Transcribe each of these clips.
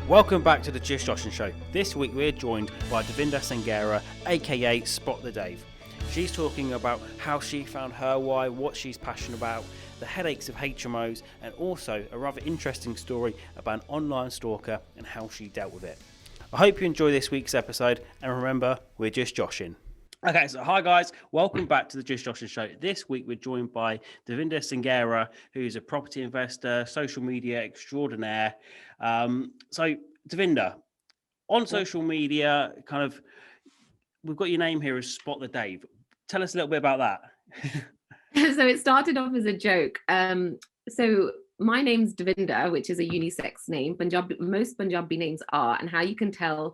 Welcome back to the Joshin Show. This week we're joined by Davinder Sanghera, aka Spot the Dave. She's talking about how she found her why, what she's passionate about, the headaches of HMOs, and also a rather interesting story about an online stalker and how she dealt with it. I hope you enjoy this week's episode, and remember, we're just Joshin. Okay, so hi guys, welcome back to the Just Joshin Show. This week we're joined by Davinder Sanghera, who's a property investor, social media extraordinaire. So Davinder, on social media, we've got your name here as Spot the Dave. Tell us a little bit about that. So it started off as a joke. So my name's Davinder, which is a unisex name. Most Punjabi names are, and how you can tell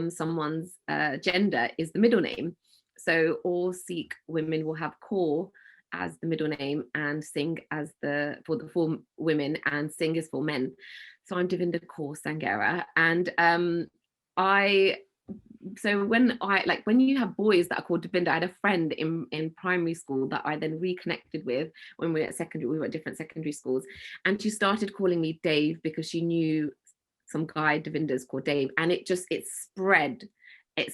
someone's gender is the middle name. So all Sikh women will have Kaur as the middle name and Singh as for women, and Singh is for men. So I'm Davinder Kaur Sanghera, and when you have boys that are called Davinder, I had a friend in primary school that I then reconnected with when we were at secondary. We were at different secondary schools, and she started calling me Dave because she knew some guy Davinder's called Dave, and it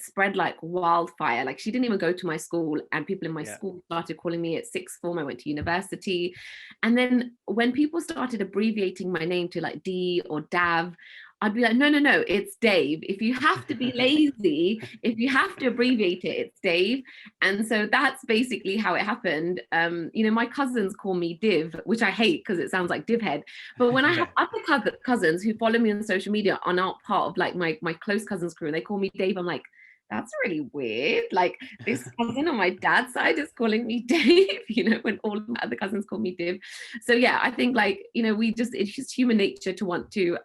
spread like wildfire. Like, she didn't even go to my school, and people in my school started calling me at sixth form. I went to university, and then when people started abbreviating my name to like D or Dav, I'd be like, no, it's Dave. If you have to be lazy, if you have to abbreviate it, it's Dave. And so that's basically how it happened. My cousins call me Div, which I hate because it sounds like Divhead. But when I have other cousins who follow me on social media and aren't part of like my close cousins crew, and they call me Dave, I'm like, that's really weird. Like, this cousin on my dad's side is calling me Dave, when all my other cousins call me Div. So yeah, I think it's just human nature to want to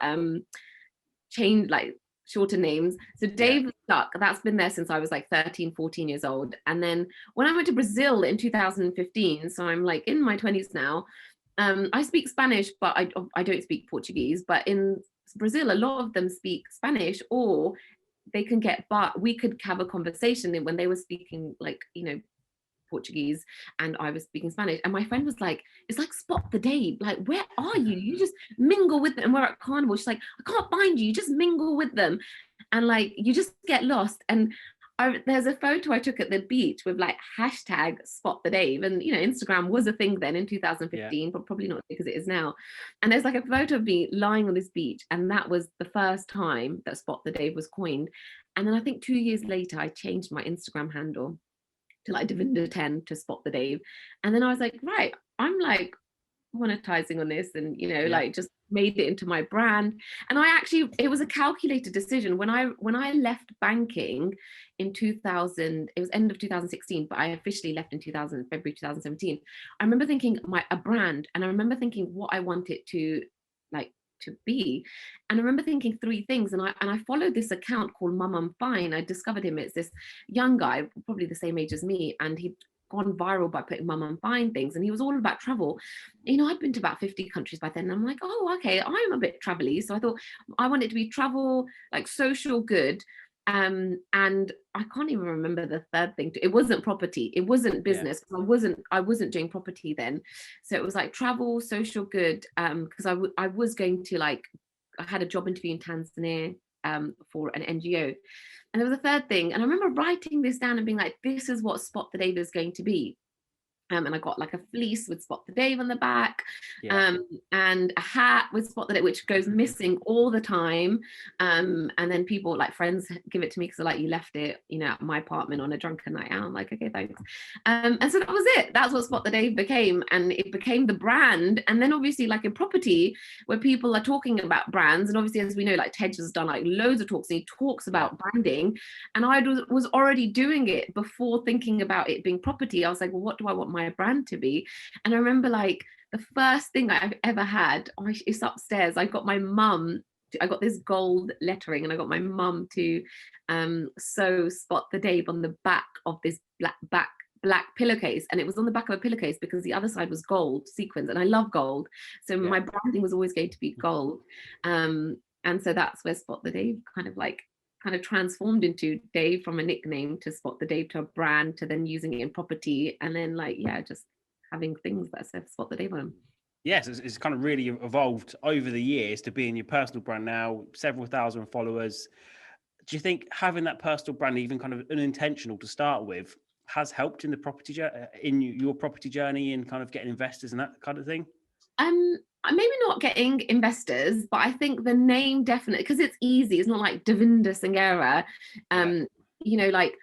change, like, shorter names. So Dave stuck. That's been there since I was like 13, 14 years old. And then when I went to Brazil in 2015, so I'm like in my 20s now, I speak Spanish, but I don't speak Portuguese. But in Brazil, a lot of them speak Spanish, or they can we could have a conversation when they were speaking Portuguese and I was speaking Spanish, and my friend was like, it's like Spot the Dave, like, where are you? You just mingle with them. And we're at carnival, she's like, I can't find you just mingle with them, and like you just get lost. And there's a photo I took at the beach with like hashtag Spot the Dave, and Instagram was a thing then in 2015, but probably not because it is now. And there's like a photo of me lying on this beach, and that was the first time that Spot the Dave was coined. And then I think 2 years later I changed my Instagram handle to like Davinder 10 to Spot the Dave. And then I was like, right, I'm like monetizing on this, and like just made it into my brand. And it was a calculated decision. When I left banking in 2000, it was end of 2016, but I officially left in February 2017. I remember thinking a brand, and I remember thinking what I wanted to be. And I remember thinking three things, and I followed this account called Mum I'm Fine. I discovered him. It's this young guy, probably the same age as me, and he'd gone viral by putting Mum I'm Fine things, and he was all about travel. I'd been to about 50 countries by then, and I'm like, oh, okay, I'm a bit travel-y. So I thought I wanted to be travel, like social good. And I can't even remember the third thing. It wasn't property, it wasn't business, because I wasn't doing property then. So it was like travel, social good, because I was going to, like, I had a job interview in Tanzania for an NGO. And there was a third thing, and I remember writing this down and being like, this is what Spot the Dave is going to be. And I got like a fleece with Spot the Dave on the back, and a hat with Spot the Dave, which goes missing all the time. And then people, like friends, give it to me because they're like, you left it, at my apartment on a drunken night out. I'm like, okay, thanks. And so that was it. That's what Spot the Dave became, and it became the brand. And then obviously, like in property, where people are talking about brands, and obviously, as we know, like Tej has done like loads of talks, and he talks about branding. And I was already doing it before thinking about it being property. I was like, well, what do I want my brand to be? And I remember like the first thing I've ever had, it's upstairs. I got this gold lettering, and I got my mum to sew Spot the Dave on the back of this black pillowcase, and it was on the back of a pillowcase because the other side was gold sequins, and I love gold, so my branding was always going to be gold. And so that's where Spot the Dave kind of transformed into Dave, from a nickname to Spot the Dave to a brand, to then using it in property, and then just having things that said Spot the Dave on them. Yes, it's kind of really evolved over the years to being your personal brand now, several thousand followers. Do you think having that personal brand, even kind of unintentional to start with, has helped in the in your property journey and kind of getting investors and that kind of thing? Maybe not getting investors, but I think the name definitely, because it's easy. It's not like Davinder Sanghera, Yeah. you know, like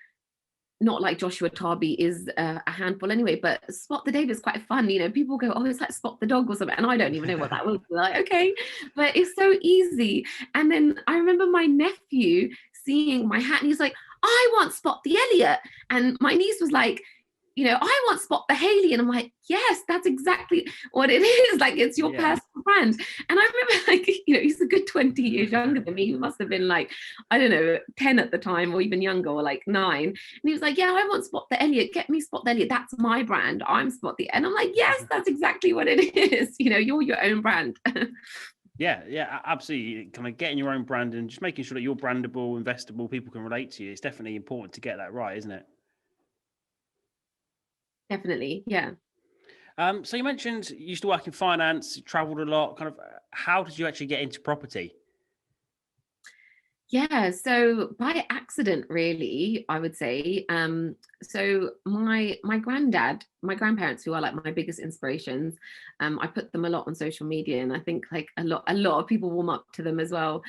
not like Joshua Tarby is a handful anyway, but Spot the Dave is quite fun. You know, people go, oh, it's like Spot the Dog or something. And I don't even know what that was. Like, okay, but it's so easy. And then I remember my nephew seeing my hat and he's like, I want Spot the Elliot. And my niece was like, you know, I want Spot the Haley. And I'm like, yes, that's exactly what it is. Like, it's your personal brand. And I remember, like, you know, he's a good 20 years younger than me. He must have been like, I don't know, 10 at the time or even younger, or like 9. And he was like, yeah, I want Spot the Elliot. Get me Spot the Elliot. That's my brand. I'm Spot the. And I'm like, yes, that's exactly what it is. You know, you're your own brand. Yeah, absolutely. Kind of getting your own brand and just making sure that you're brandable, investable, people can relate to you. It's definitely important to get that right, isn't it? Definitely, yeah. So you mentioned you used to work in finance, you traveled a lot. Kind of, how did you actually get into property? Yeah, so by accident, really, I would say. So my granddad, my grandparents, who are like my biggest inspirations, I put them a lot on social media, and I think like a lot of people warm up to them as well.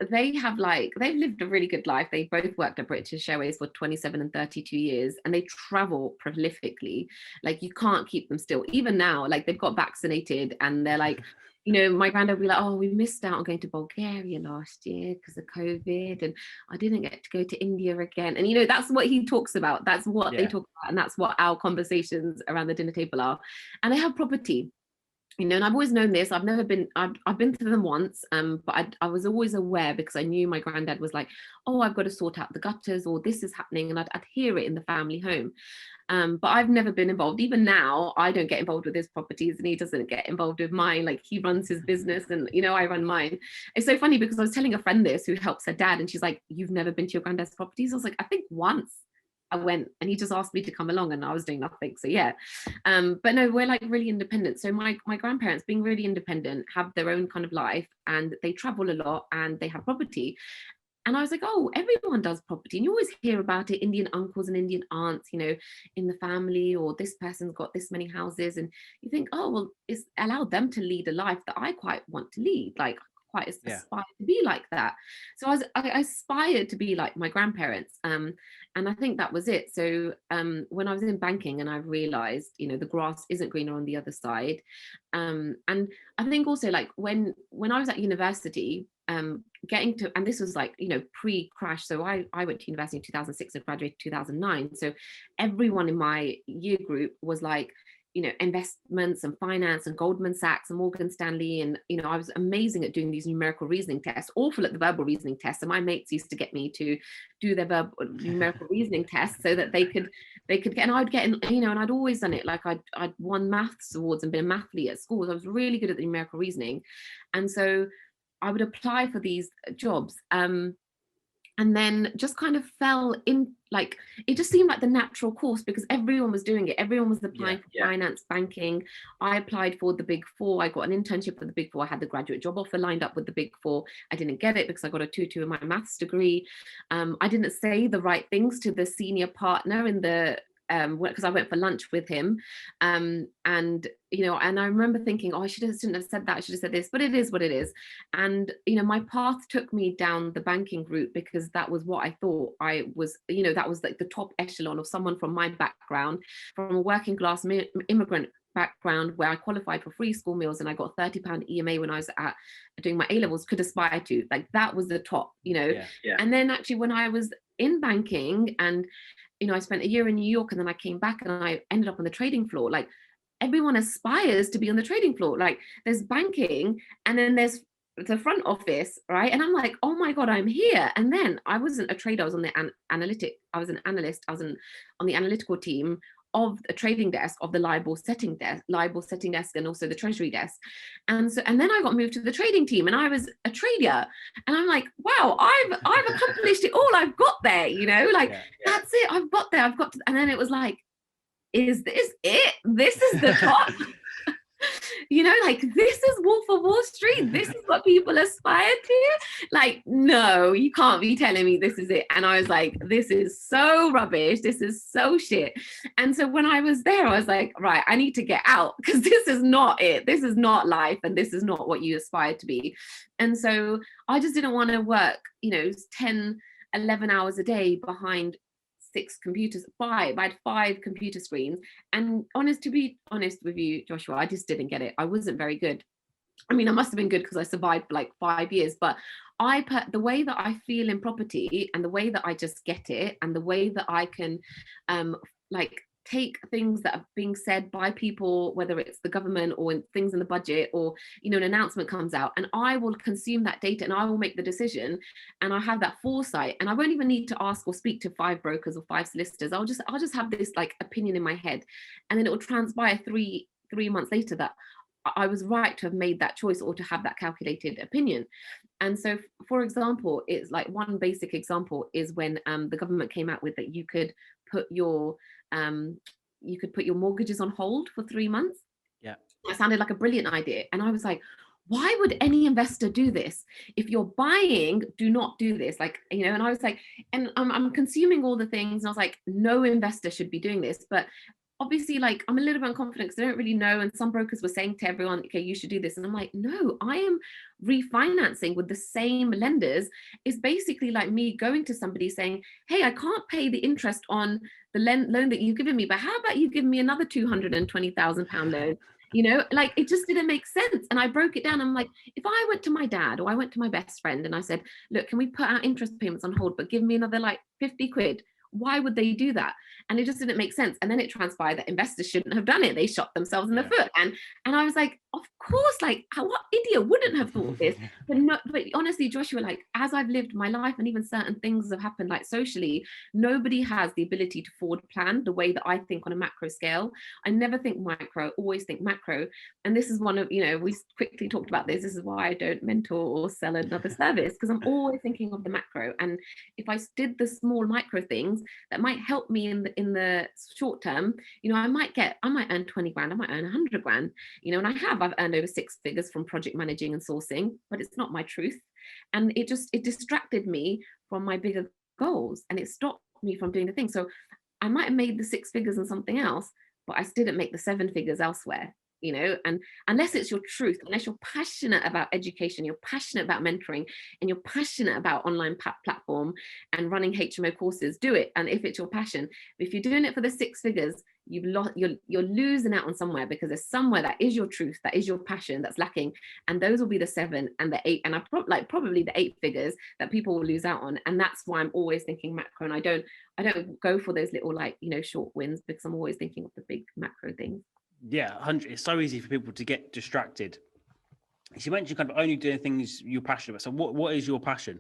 They have like they've lived a really good life. They both worked at British Airways for 27 and 32 years, and they travel prolifically. Like you can't keep them still. Even now, like they've got vaccinated, and they're like, you know, my granddad would be like, oh, we missed out on going to Bulgaria last year because of COVID, and I didn't get to go to India again. And, you know, that's what he talks about. That's what they talk about. And that's what our conversations around the dinner table are. And they have property. You know, and I've always known this. I've been to them once, but I was always aware because I knew my granddad was like, oh, I've got to sort out the gutters or this is happening. And I'd hear it in the family home. But I've never been involved. Even now, I don't get involved with his properties and he doesn't get involved with mine. Like he runs his business and, you know, I run mine. It's so funny because I was telling a friend this who helps her dad and she's like, you've never been to your granddad's properties? I was like, I think once. I went and he just asked me to come along and I was doing nothing. So yeah. But no, we're like really independent. So my grandparents being really independent, have their own kind of life and they travel a lot and they have property. And I was like, oh, everyone does property. And you always hear about it, Indian uncles and Indian aunts, you know, in the family, or this person's got this many houses. And you think, oh, well, it's allowed them to lead a life that I quite want to lead. Like quite aspire to be like that. So I aspired to be like my grandparents. And I think that was it. So when I was in banking and I realized, you know, the grass isn't greener on the other side. And I think also like when I was at university, getting to, and this was like, you know, pre-crash. So I went to university in 2006 and graduated 2009. So everyone in my year group was like, you know, investments and finance and Goldman Sachs and Morgan Stanley. And, you know, I was amazing at doing these numerical reasoning tests, awful at the verbal reasoning tests. And my mates used to get me to do their verbal numerical reasoning tests so that they could get, and I'd get in, you know, and I'd always done it. Like I'd won maths awards and been a mathlete at school. So I was really good at the numerical reasoning. And so I would apply for these jobs. And then just kind of fell in, like it just seemed like the natural course because everyone was doing it. Everyone was applying for finance, banking. I applied for the Big Four. I got an internship for the Big Four. I had the graduate job offer lined up with the Big Four. I didn't get it because I got a 2-2 in my maths degree. I didn't say the right things to the senior partner in the because I went for lunch with him, and you know, and I remember thinking, oh, shouldn't have said that. I should have said this, but it is what it is. And you know, my path took me down the banking route because that was what I thought I was. You know, that was like the top echelon of someone from my background, from a working class immigrant background where I qualified for free school meals and I got £30 EMA when I was at doing my A levels, could aspire to. Like that was the top, you know. And then actually when I was in banking and you know, I spent a year in New York and then I came back and I ended up on the trading floor. Like everyone aspires to be on the trading floor. Like there's banking and then there's the front office, right? And I'm like, oh my God, I'm here. And then I wasn't a trader, I was on the I was an analyst, I was on the analytical team of a trading desk of the LIBOR setting desk and also the treasury desk. And so and then I got moved to the trading team and I was a trader. And I'm like, wow, I've accomplished it all. I've got there, you know, like that's it. I've got there. And then it was like, is this it? This is the top. you know, like, this is Wolf of Wall Street, this is what people aspire to. Like, no, you can't be telling me this is it. And I was like, this is so rubbish, this is so shit. And so when I was there, I was like, right, I need to get out, because this is not it, this is not life, and this is not what you aspire to be. And so I just didn't want to work, you know, 10, 11 hours a day behind 6 computers. I had 5 computer screens. And to be honest with you, Joshua, I just didn't get it. I wasn't very good. I mean, I must have been good because I survived for like 5 years, but the way that I feel in property, and the way that I just get it, and the way that I can like take things that are being said by people, whether it's the government or things in the budget, or, you know, an announcement comes out, and I will consume that data and I will make the decision, and I have that foresight, and I won't even need to ask or speak to 5 brokers or 5 solicitors. I'll just have this like opinion in my head, and then it will transpire three months later that I was right to have made that choice, or to have that calculated opinion. And so, for example, it's like, one basic example is when the government came out with that you could put your mortgages on hold for 3 months. Yeah. That sounded like a brilliant idea. And I was like, why would any investor do this? If you're buying, do not do this. Like, you know, and I was like, and I'm consuming all the things. And I was like, no investor should be doing this. But obviously, like, I'm a little bit unconfident because I don't really know. And some brokers were saying to everyone, okay, you should do this. And I'm like, no, I am refinancing with the same lenders. It's basically like me going to somebody saying, hey, I can't pay the interest on the loan that you've given me, but how about you give me another £220,000 loan? You know, like, it just didn't make sense. And I broke it down. I'm like, if I went to my dad or I went to my best friend and I said, look, can we put our interest payments on hold, but give me another like 50 quid? Why would they do that? And it just didn't make sense. And then it transpired that investors shouldn't have done it. They shot themselves in the foot. And I was like, of course, like, what idiot wouldn't have thought this? But honestly, Joshua, like, as I've lived my life, and even certain things have happened like socially, nobody has the ability to forward plan the way that I think on a macro scale. I never think micro, always think macro. And this is one of, you know, we quickly talked about this. This is why I don't mentor or sell another service, because I'm always thinking of the macro. And if I did the small micro things that might help me in the short term, you know, I might earn 20 grand, I might earn 100 grand, you know, and I've earned over 6 figures from project managing and sourcing, but it's not my truth. And it distracted me from my bigger goals, and it stopped me from doing the thing. So I might have made the 6 figures in something else, but I didn't make the 7 figures elsewhere. You know, and unless it's your truth, unless you're passionate about education, you're passionate about mentoring, and you're passionate about online platform and running HMO courses, do it. And if it's your passion, if you're doing it for the 6 figures, you're losing out on somewhere, because there's somewhere that is your truth, that is your passion, that's lacking. And those will be the 7 and the 8, and probably the 8 figures that people will lose out on. And that's why I'm always thinking macro, and I don't go for those little, like, you know, short wins, because I'm always thinking of the big macro things. Yeah, 100. It's so easy for people to get distracted. You mentioned kind of only doing things you're passionate about. So what is your passion?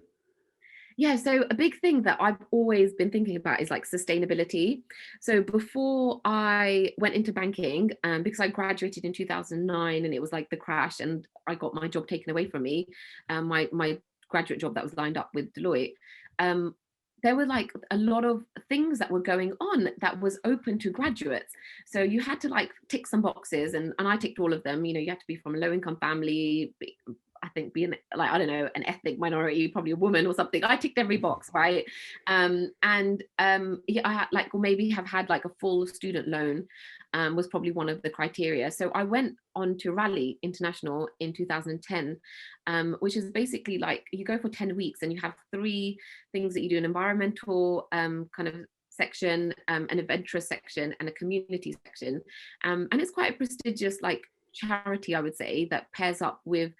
Yeah, so a big thing that I've always been thinking about is like sustainability. So before I went into banking, because I graduated in 2009 and it was like the crash, and I got my job taken away from me, my graduate job that was lined up with Deloitte, there were like a lot of things that were going on that was open to graduates. So you had to like tick some boxes, and I ticked all of them. You know, you had to be from a low income family, I think being like, I don't know, an ethnic minority, probably a woman or something. I ticked every box, right? Yeah, I had like, or maybe have had like a full student loan, was probably one of the criteria. So I went on to Rally International in 2010, which is basically like, you go for 10 weeks and you have 3 things that you do: an environmental kind of section, an adventurous section, and a community section. And it's quite a prestigious like charity, I would say, that pairs up with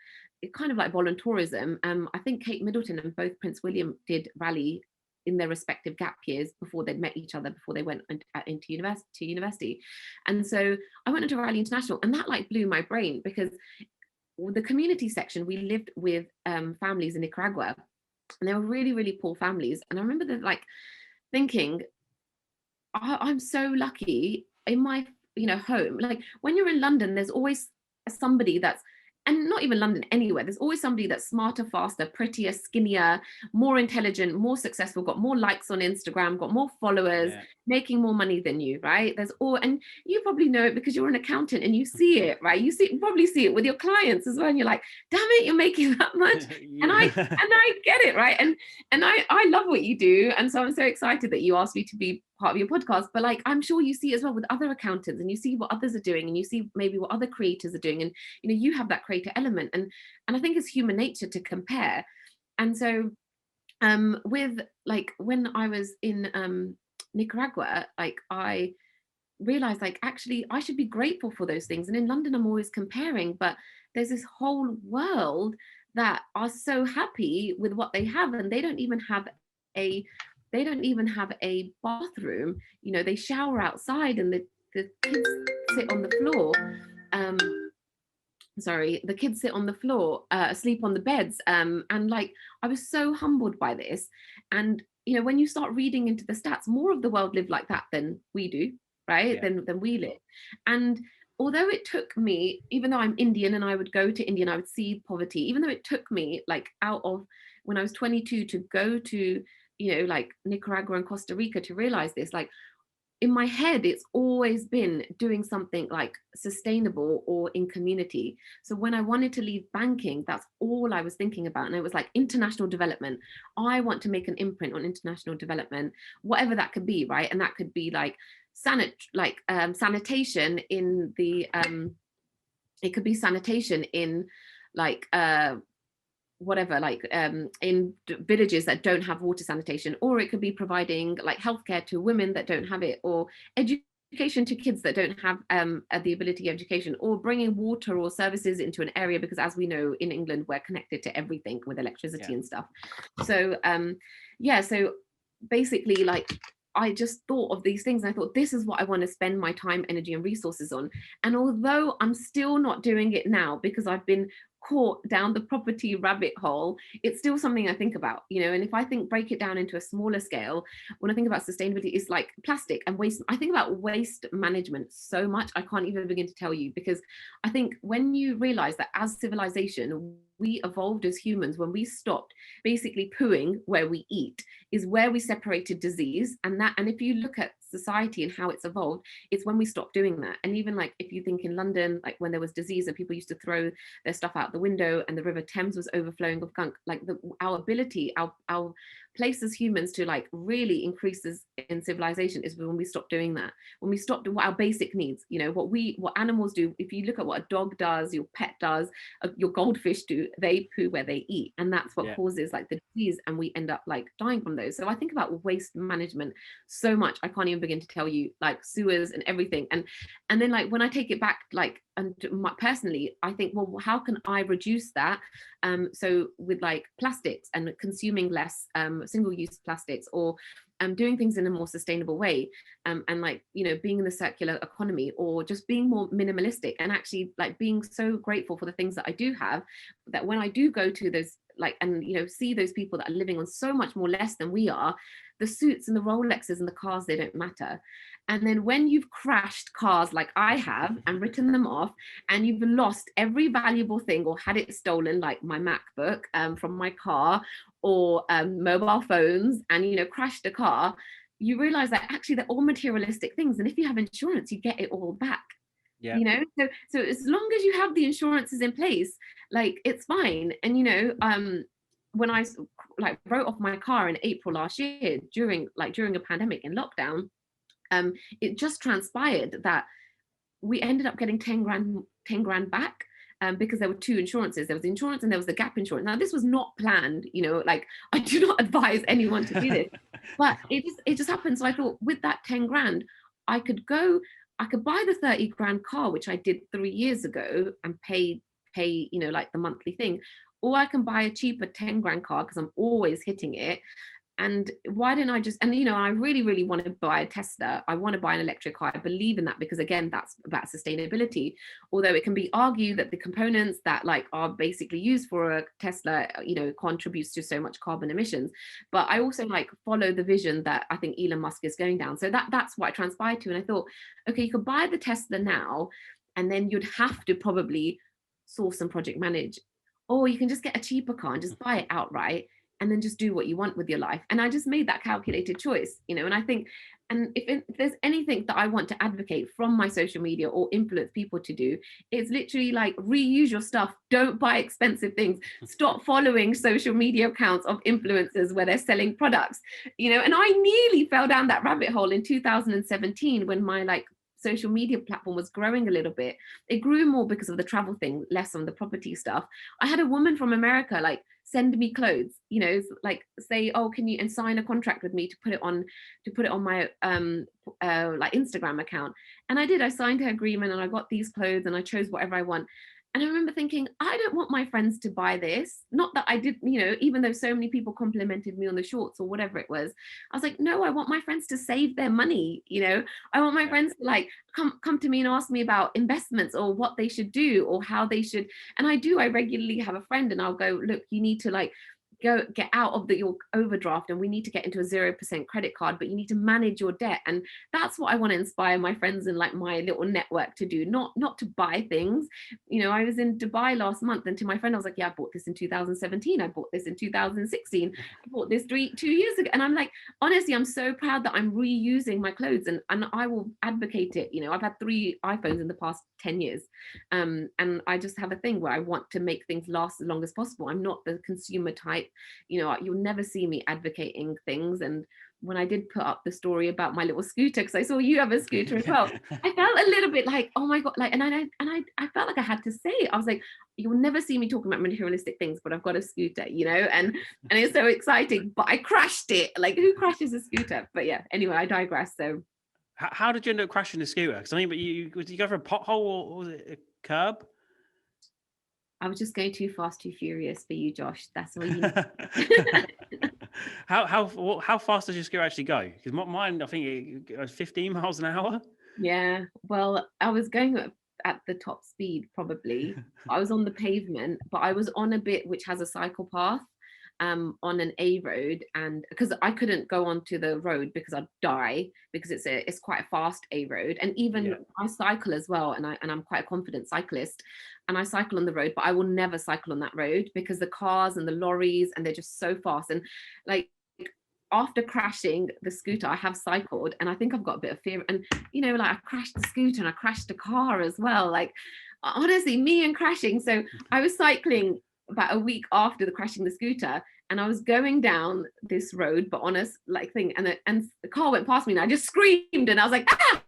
kind of like volunteerism. I think Kate Middleton and both Prince William did Rally in their respective gap years before they'd met each other, before they went into university. And so I went into Rally International, and that like blew my brain, because the community section, we lived with families in Nicaragua, and they were really, really poor families. And I remember that like thinking, I'm so lucky in my, you know, home. Like when you're in London, there's always somebody that's and not even London, anywhere, there's always somebody that's smarter, faster, prettier, skinnier, more intelligent, more successful, got more likes on Instagram, got more followers, Yeah. making more money than you, right? There's all, and you probably know it because you're an accountant and you see it, right? Probably see it with your clients as well. And you're like, damn it, you're making that much. And Yeah. I get it, right? And I love what you do. And so I'm so excited that you asked me to be part of your podcast. But like, I'm sure you see as well with other accountants, and you see what others are doing, and you see maybe what other creators are doing. And you have that creator element. And I think it's human nature to compare. And so with like when I was in Nicaragua, like I realized like actually I should be grateful for those things. And in London I'm always comparing, but there's this whole world that are so happy with what they have, and a they don't even have a bathroom. They shower outside, and the kids sit on the floor. um the kids sit on the floor, asleep on the beds. And like I was so humbled by this. And when you start reading into the stats, more of the world live like that than we do, right? Yeah. Than we live. And although it took me, even though I'm Indian and I would go to India and I would see poverty, even though it took me like out of when I was 22 to go to like Nicaragua and Costa Rica to realize this, like in my head it's always been doing something like sustainable or in community. So when I wanted to leave banking, that's all I was thinking about. And it was like international development. I want to make an imprint on international development, whatever that could be, right? And that could be like sanitation in the it could be sanitation in like whatever, like in villages that don't have water sanitation, or it could be providing like healthcare to women that don't have it, or education to kids that don't have the ability of education, or bringing water or services into an area, because as we know in England we're connected to everything with electricity and stuff. So so basically like I just thought of these things and I thought this is what I want to spend my time, energy and resources on. And although I'm still not doing it now because I've been caught down the property rabbit hole, it's still something I think about, and if I break it down into a smaller scale, when I think about sustainability, it's like plastic and waste. I think about waste management so much, I can't even begin to tell you, because I think when you realize that as civilization, we evolved as humans when we stopped basically pooing where we eat, is where we separated disease. And if you look at society and how it's evolved, it's when we stopped doing that. And even like if you think in London, like when there was disease and people used to throw their stuff out the window and the River Thames was overflowing of gunk, like our ability, our place as humans to like really increases in civilization is when we stop doing that. When we stop doing what our basic needs, what animals do. If you look at what a dog does, your pet does, your goldfish do, they poo where they eat, and that's what causes like the disease, and we end up like dying from those. So I think about waste management so much, I can't even begin to tell you, like sewers and everything. And then like when I take it back, like, and personally I think, well, how can I reduce that? So with like plastics and consuming less single-use plastics, or doing things in a more sustainable way, and like being in the circular economy, or just being more minimalistic, and actually like being so grateful for the things that I do have, that when I do go to those like and see those people that are living on so much more less than we are, the suits and the Rolexes and the cars, they don't matter. And then when you've crashed cars like I have and written them off, and you've lost every valuable thing or had it stolen, like my MacBook from my car, or mobile phones, and crashed a car, you realize that actually they're all materialistic things. And if you have insurance, you get it all back. So as long as you have the insurances in place, like it's fine. And when I like wrote off my car in April last year during a pandemic in lockdown, it just transpired that we ended up getting 10 grand back, because there were two insurances. There was the insurance and there was the gap insurance. Now this was not planned, like I do not advise anyone to do this, but it just happened. So I thought with that 10 grand, I could buy the 30 grand car, which I did 3 years ago, and pay like the monthly thing, or I can buy a cheaper 10 grand car because I'm always hitting it. And why don't I just, and I really, really want to buy a Tesla. I want to buy an electric car. I believe in that because again, that's about sustainability. Although it can be argued that the components that like are basically used for a Tesla, contributes to so much carbon emissions. But I also like follow the vision that I think Elon Musk is going down. So that's what I transpired to. And I thought, okay, you could buy the Tesla now, and then you'd have to probably source and project manage, or you can just get a cheaper car and just buy it outright and then just do what you want with your life. And I just made that calculated choice, and I think, and if there's anything that I want to advocate from my social media or influence people to do, it's literally like reuse your stuff. Don't buy expensive things. Stop following social media accounts of influencers where they're selling products, and I nearly fell down that rabbit hole in 2017 when my social media platform was growing a little bit. It grew more because of the travel thing, less on the property stuff. I had a woman from America send me clothes, say, oh, can you, and sign a contract with me to put it on my Instagram account. And I did. I signed her agreement and I got these clothes and I chose whatever I want. And I remember thinking, I don't want my friends to buy this. Not that I did, even though so many people complimented me on the shorts or whatever it was. I was like, no, I want my friends to save their money. I want my friends to come to me and ask me about investments or what they should do or how they should. And I regularly have a friend and I'll go, look, you need to go get out of your overdraft and we need to get into a 0% credit card, but you need to manage your debt. And that's what I want to inspire my friends and my little network to do, not to buy things. I was in Dubai last month and to my friend I was like, yeah, I bought this in 2017, I bought this in 2016, I bought this 2 years ago. And I'm like, honestly, I'm so proud that I'm reusing my clothes and I will advocate it. I've had 3 iPhones in the past 10 years, and I just have a thing where I want to make things last as long as possible. I'm not the consumer type. You'll never see me advocating things. And when I did put up the story about my little scooter, because I saw you have a scooter as well, I felt a little bit like, oh my god, and I felt like I had to say it. I was like, you'll never see me talking about materialistic things, but I've got a scooter, and it's so exciting. But I crashed it. Who crashes a scooter? But yeah, anyway, I digress. So how did you end up crashing the scooter? Because but you go for a pothole or was it a curb? I was just going too fast, too furious for you, Josh. That's all you need. How fast does your scooter actually go? Because mine, I think it goes 15 miles an hour. Yeah, well, I was going at the top speed, probably. I was on the pavement, but I was on a bit which has a cycle path. On an A road, and because I couldn't go onto the road because I'd die, because it's quite a fast A road, and even I cycle as well, and I'm quite a confident cyclist, and I cycle on the road, but I will never cycle on that road because the cars and the lorries, and they're just so fast. And after crashing the scooter, I have cycled, and I think I've got a bit of fear, and I crashed the scooter and I crashed a car as well. Honestly, me and crashing. So I was cycling about a week after the crashing the scooter, and I was going down this road, but on a thing, and the car went past me, and I just screamed, and I was like, ah!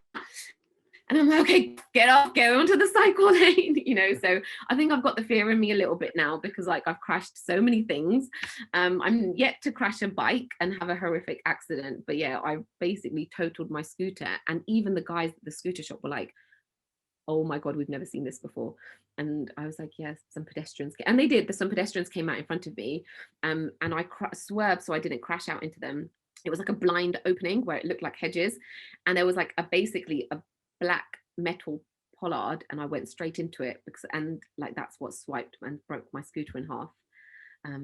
And I'm like, okay, get off, go onto the cycle lane, So I think I've got the fear in me a little bit now because I've crashed so many things. I'm yet to crash a bike and have a horrific accident, but yeah, I basically totaled my scooter, and even the guys at the scooter shop were like, oh my god, we've never seen this before. And I was like, yes, some pedestrians and they did. Some pedestrians came out in front of me, and I swerved so I didn't crash out into them. It was like a blind opening where it looked like hedges, and there was basically a black metal pollard, and I went straight into it that's what swiped and broke my scooter in half.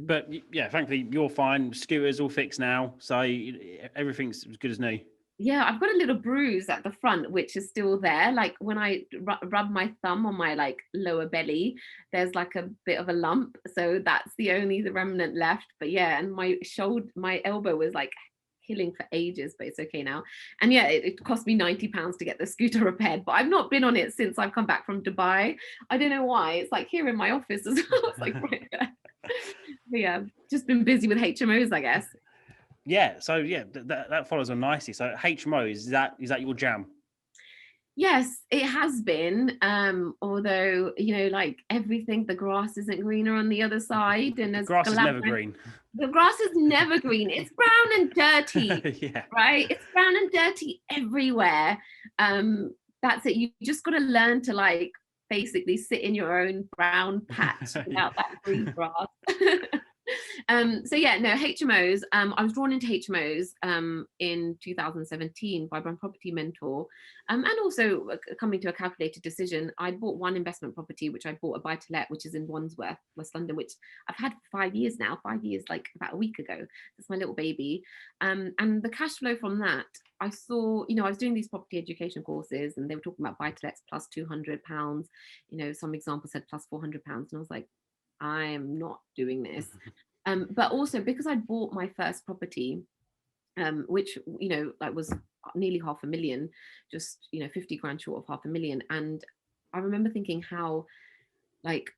But yeah, thankfully you're fine. Scooter's all fixed now, so everything's as good as new. Yeah, I've got a little bruise at the front, which is still there. When I rub my thumb on my lower belly, there's a bit of a lump. So that's the remnant left. But yeah, and my elbow was healing for ages, but it's okay now. And yeah, it cost me £90 to get the scooter repaired, but I've not been on it since I've come back from Dubai. I don't know why. It's here in my office as well. It's right there. But yeah, just been busy with HMOs, I guess. Yeah, so yeah, that follows on nicely. So HMOs, is that your jam? Yes, it has been. Although, everything, the grass isn't greener on the other side. And grass is never green. The grass is never green. It's brown and dirty. Yeah. Right? It's brown and dirty everywhere. That's it. You just got to learn to basically sit in your own brown patch without that green grass. So yeah, no, HMOs. I was drawn into HMOs in 2017 by my property mentor, and also coming to a calculated decision. I bought one investment property, which I bought a buy to let, which is in Wandsworth, West London, which I've had for 5 years now. 5 years, like about a week ago. That's my little baby, and the cash flow from that. I saw, I was doing these property education courses, and they were talking about buy to lets plus £200. Some examples said plus £400, and I was like, I am not doing this. But also because I bought my first property, which like was nearly 500,000, just 50 grand short of 500,000, and I remember thinking how like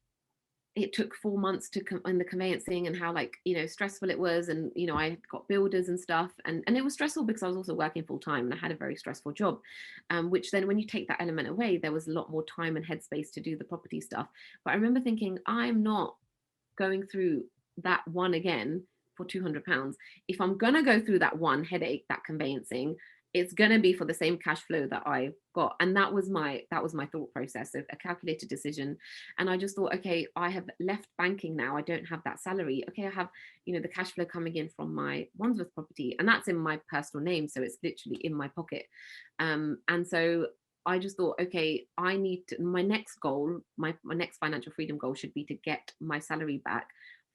it took 4 months to in the conveyancing, and how like stressful it was, and I got builders and stuff, and it was stressful because I was also working full time and I had a very stressful job, which then when you take that element away, there was a lot more time and headspace to do the property stuff. But I remember thinking, I'm not going through that one again for £200. If I'm gonna go through that one headache, that conveyancing, it's gonna be for the same cash flow that I got. And that was my thought process of a calculated decision. And I just thought, okay, I have left banking now. I don't have that salary. Okay, I have the cash flow coming in from my Wandsworth property, and that's in my personal name, so it's literally in my pocket. And so I just thought, okay, I need to, my next goal, my next financial freedom goal should be to get my salary back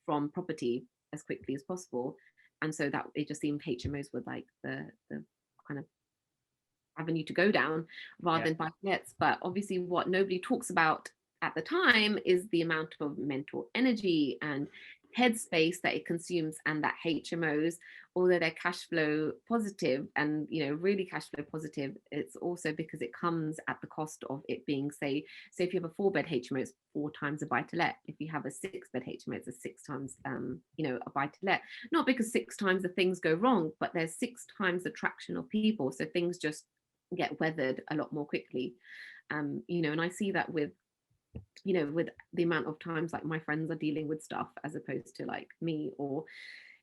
from property as quickly as possible. And so that it just seemed HMOs were like the kind of avenue to go down rather than buy lets. But obviously what nobody talks about at the time is the amount of mental energy and headspace that it consumes, and that HMOs, although they're cash flow positive and really cash flow positive, it's also because it comes at the cost of it being, say if you have a 4-bed HMO, it's 4 times a buy to let. If you have a 6-bed HMO, it's a 6 times a buy to let. Not because 6 times the things go wrong, but there's 6 times the traction of people, so things just get weathered a lot more quickly. And I see that with the amount of times like my friends are dealing with stuff as opposed to like me, or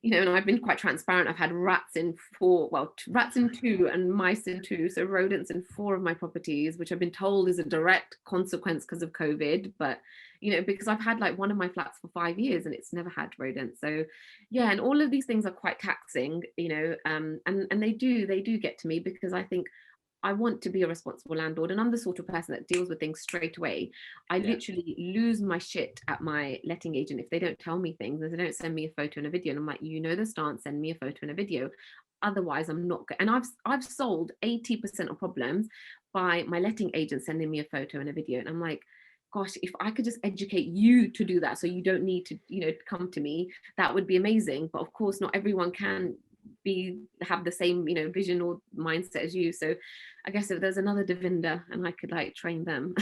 and I've been quite transparent. I've had rats in 2 and mice in 2, so rodents in 4 of my properties, which I've been told is a direct consequence because of COVID. But because I've had like one of my flats for 5 years and it's never had rodents. So yeah, and all of these things are quite taxing, and they do get to me, because I think I want to be a responsible landlord, and I'm the sort of person that deals with things straight away. I literally lose my shit at my letting agent if they don't tell me things, if they don't send me a photo and a video, and I'm like, the stance, send me a photo and a video. Otherwise, I'm not. And I've solved 80% of problems by my letting agent sending me a photo and a video, and I'm like, gosh, if I could just educate you to do that, so you don't need to, come to me, that would be amazing. But of course, not everyone can have the same vision or mindset as you. So I guess if there's another Davinder and I could like train them.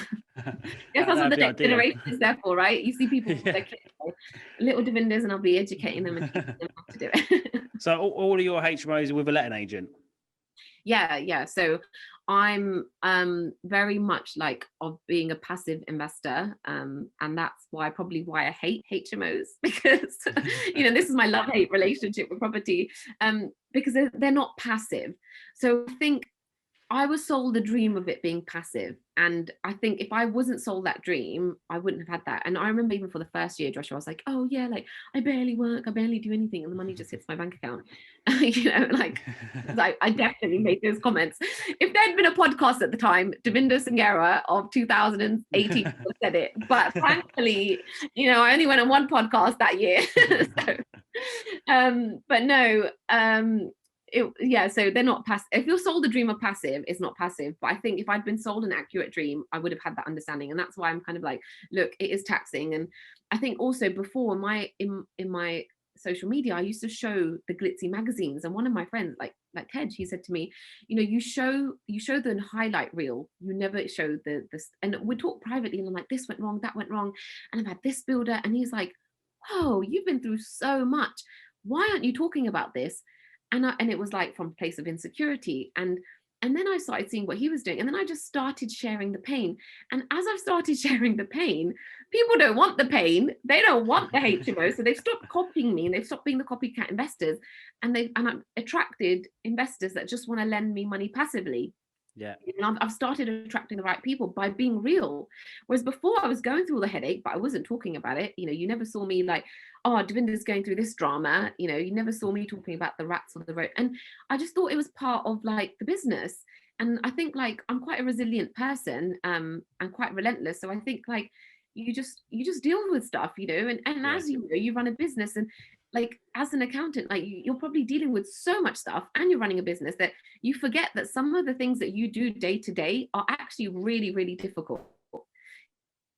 Yes, that's what the next generation is there for, right? You see people with their kids, little Davinders, and I'll be educating them and teaching them how to do it. So all of your HMOs are with a letting agent? Yeah. So I'm very much like of being a passive investor, and that's probably why I hate HMOs, because this is my love-hate relationship with property, because they're not passive. So I think I was sold the dream of it being passive. And I think if I wasn't sold that dream, I wouldn't have had that. And I remember even for the first year, Joshua, I was like, oh yeah, like I barely work, I barely do anything, and the money just hits my bank account. I definitely made those comments. If there'd been a podcast at the time, Davinder Sanghera of 2018 said it. But thankfully, I only went on one podcast that year. But no, so they're not passive. If you're sold a dream of passive, it's not passive. But I think if I'd been sold an accurate dream, I would have had that understanding. And that's why I'm kind of like, look, it is taxing. And I think also before in my social media, I used to show the glitzy magazines, and one of my friends, like Kedge, he said to me, you show the highlight reel, you never show this. And we talk privately, and I'm like, this went wrong, that went wrong, and I've had this builder, and he's like, whoa, you've been through so much, why aren't you talking about this? And it was like from a place of insecurity. And then I started seeing what he was doing. And then I just started sharing the pain. And as I've started sharing the pain, people don't want the pain. They don't want the HMO. So they've stopped copying me, and they've stopped being the copycat investors. And I've attracted investors that just want to lend me money passively. Yeah. And I've started attracting the right people by being real. Whereas before I was going through all the headache, but I wasn't talking about it. You never saw me like, oh, Davinder's going through this drama. You never saw me talking about the rats on the road. And I just thought it was part of like the business. And I think like I'm quite a resilient person, and quite relentless. So I think like you just deal with stuff, and Yeah. as you run a business, and like as an accountant, like you're probably dealing with so much stuff and you're running a business that you forget that some of the things that you do day to day are actually really, really difficult.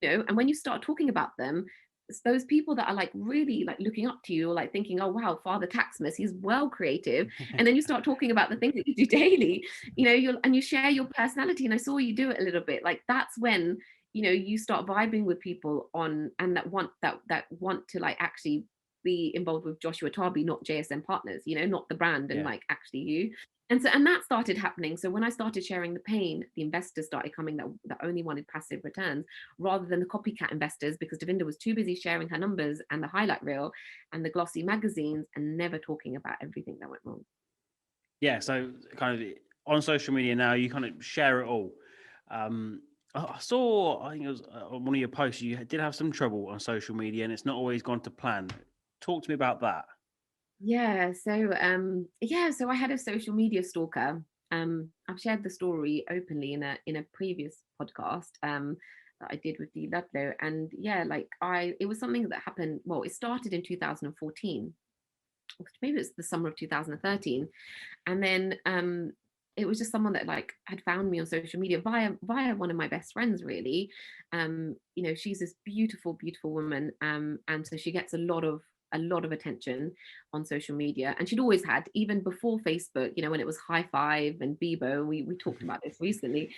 And when you start talking about them, it's those people that are like really like looking up to you, or like thinking, oh wow, Father Taxmas, he's well creative. And then you start talking about the things that you do daily, and you share your personality. And I saw you do it a little bit. Like that's when you start vibing with people on, and that want to like actually be involved with Joshua Tarby, not JSM Partners, not the brand, and Yeah. like actually you. And that started happening. So when I started sharing the pain, the investors started coming that only wanted passive returns rather than the copycat investors, because Davinder was too busy sharing her numbers and the highlight reel and the glossy magazines and never talking about everything that went wrong. Yeah. So kind of on social media now, you kind of share it all. I saw, I think it was on one of your posts, you did have some trouble on social media and it's not always gone to plan. Talk to me about that. So I had a social media stalker. I've shared the story openly in a previous podcast that I did with Dee Ludlow. And yeah, like it was something that happened. Well, it started in 2014. Maybe it's the summer of 2013. And then it was just someone that like had found me on social media via one of my best friends, really. She's this beautiful, beautiful woman. And so she gets a lot of attention on social media, and she'd always had, even before Facebook, when it was High Five and Bebo. We talked about this recently.